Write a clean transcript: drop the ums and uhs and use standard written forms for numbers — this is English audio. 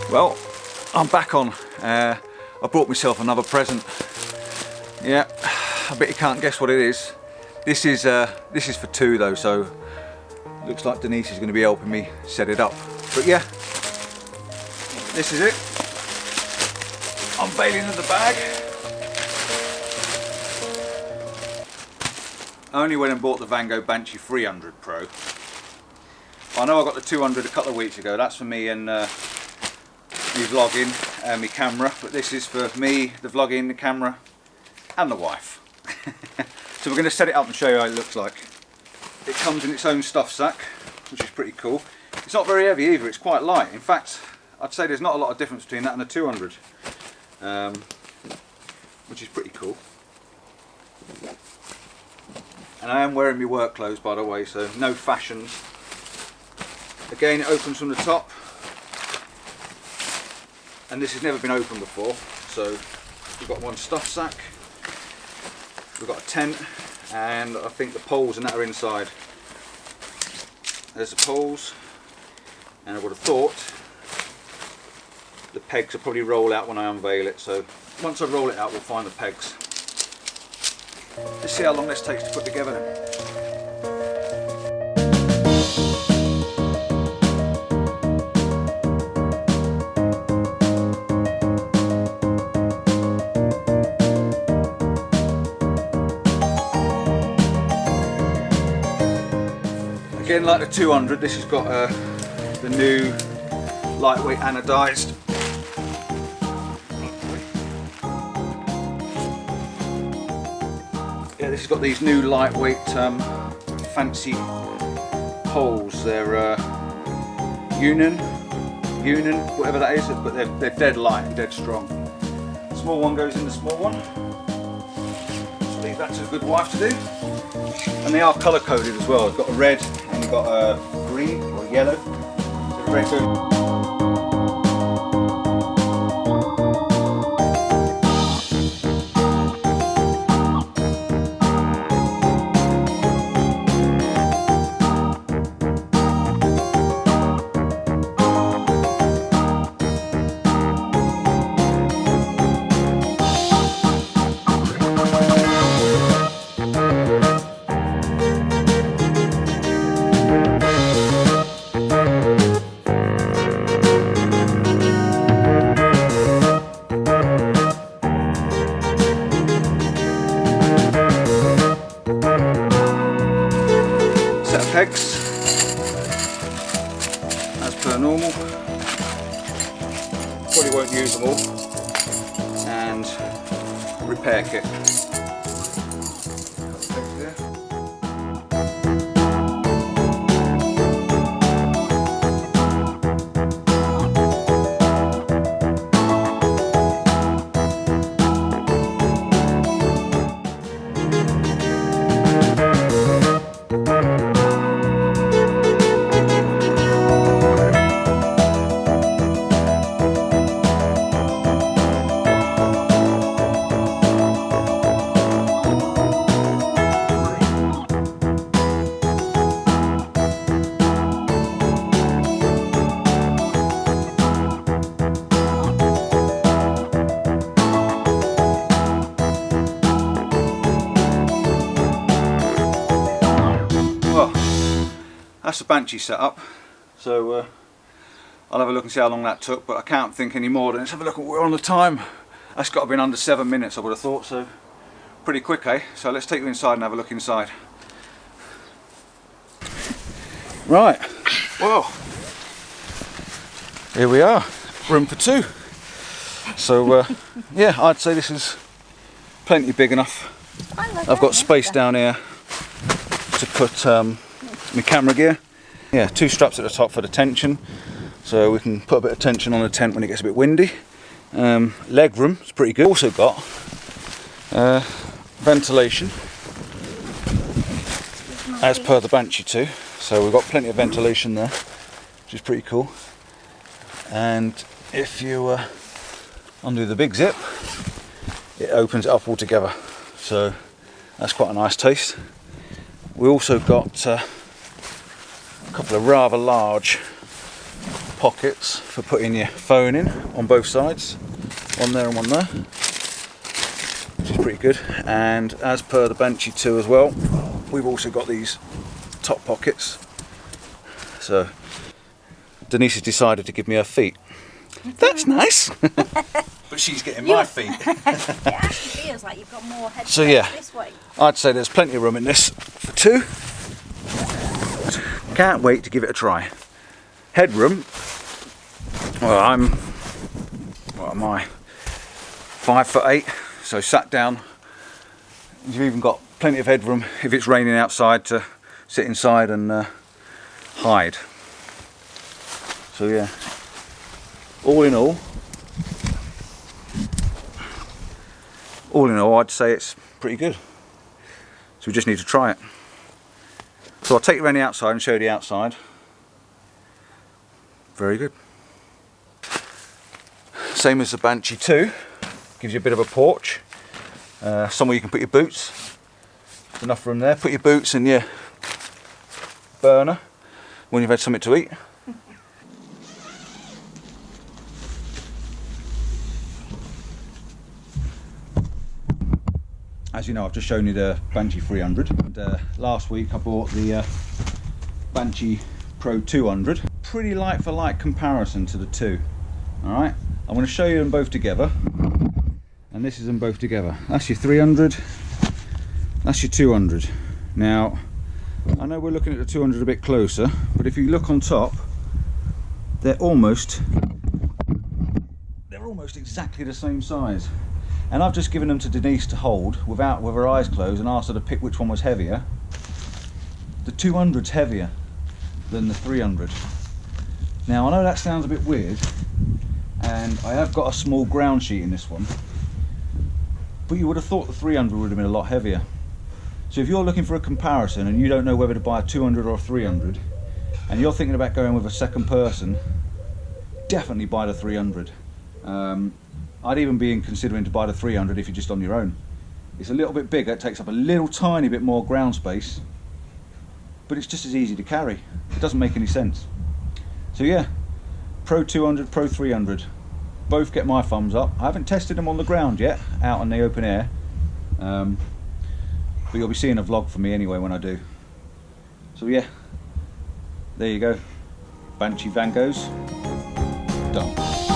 Well, I'm back on. I bought myself another present. Yeah, I bet you can't guess what it is. This is for two though, so looks like Denise is going to be helping me set it up. But yeah, this is it. Unveiling of the bag. I only went and bought the Vango Banshee 300 Pro. I know I got the 200 a couple of weeks ago. That's for me and me vlogging and my camera. But this is for me, the vlogging, the camera, and the wife. So we're going to set it up and show you how it looks like. It comes in its own stuff sack, which is pretty cool. It's not very heavy either. It's quite light. In fact, I'd say there's not a lot of difference between that and the 200, which is pretty cool. And I am wearing my work clothes, by the way, so no fashions. Again, it opens from the top, and this has never been opened before. So we've got one stuff sack, we've got a tent, and I think the poles and that are inside. There's the poles, and I would have thought the pegs will probably roll out when I unveil it. So once I roll it out, we'll find the pegs. Let's see how long this takes to put together then. Again, like the 200, this has got the new lightweight anodized. Yeah, this has got these new lightweight fancy poles. They're Yunan, whatever that is, but they're dead light and dead strong. The small one goes in the small one. So leave that to the good wife to do. And they are colour coded as well. It's got a red and you've got a green or yellow. So the red goes. Pegs as per normal, probably won't use them all, and repair kit. That's the Banshee setup, so I'll have a look and see how long that took, but I can't think any more. Let's have a look at we're on the time. That's got to have been under 7 minutes, I would have thought, so pretty quick, eh? So let's take you inside and have a look inside. Right, well, here we are, room for two. So yeah, I'd say this is plenty big enough. I've got space down here to put my camera gear. Yeah, two straps at the top for the tension, so we can put a bit of tension on the tent when it gets a bit windy. Leg room is pretty good. Also got ventilation as per the Banshee 2, so we've got plenty of ventilation there, which is pretty cool. And if you undo the big zip, it opens it up altogether, so that's quite a nice taste. We also got a couple of rather large pockets for putting your phone in on both sides, one there and one there, which is pretty good. And as per the Banshee 2 as well, we've also got these top pockets. So Denise has decided to give me her feet. That's nice. But she's getting my feet. It actually feels like you've got more head So space yeah, this way. I'd say there's plenty of room in this for two. Can't wait to give it a try. Headroom. Well, what am I? 5'8", so sat down. You've even got plenty of headroom if it's raining outside to sit inside and hide. So yeah, all in all, I'd say it's pretty good. So we just need to try it. So I'll take you around the outside and show you the outside. Very good. Same as the Banshee 2. Gives you a bit of a porch. Somewhere you can put your boots. There's enough room there. Put your boots and your burner when you've had something to eat. As you know, I've just shown you the Banshee 300. And, last week I bought the Banshee Pro 200. Pretty like for like comparison to the two. Alright, I'm going to show you them both together. And this is them both together. That's your 300, that's your 200. Now, I know we're looking at the 200 a bit closer, but if you look on top, they're almost exactly the same size. And I've just given them to Denise to hold with her eyes closed and asked her to pick which one was heavier. The 200's heavier than the 300. Now I know that sounds a bit weird, and I have got a small ground sheet in this one, but you would have thought the 300 would have been a lot heavier. So if you're looking for a comparison and you don't know whether to buy a 200 or a 300, and you're thinking about going with a second person, definitely buy the 300. I'd even be considering to buy the 300 if you're just on your own. It's a little bit bigger, it takes up a little tiny bit more ground space, but it's just as easy to carry. It doesn't make any sense. So yeah, Pro 200, Pro 300, both get my thumbs up. I haven't tested them on the ground yet, out in the open air, but you'll be seeing a vlog from me anyway when I do. So yeah, there you go, Banshee Vangos, done.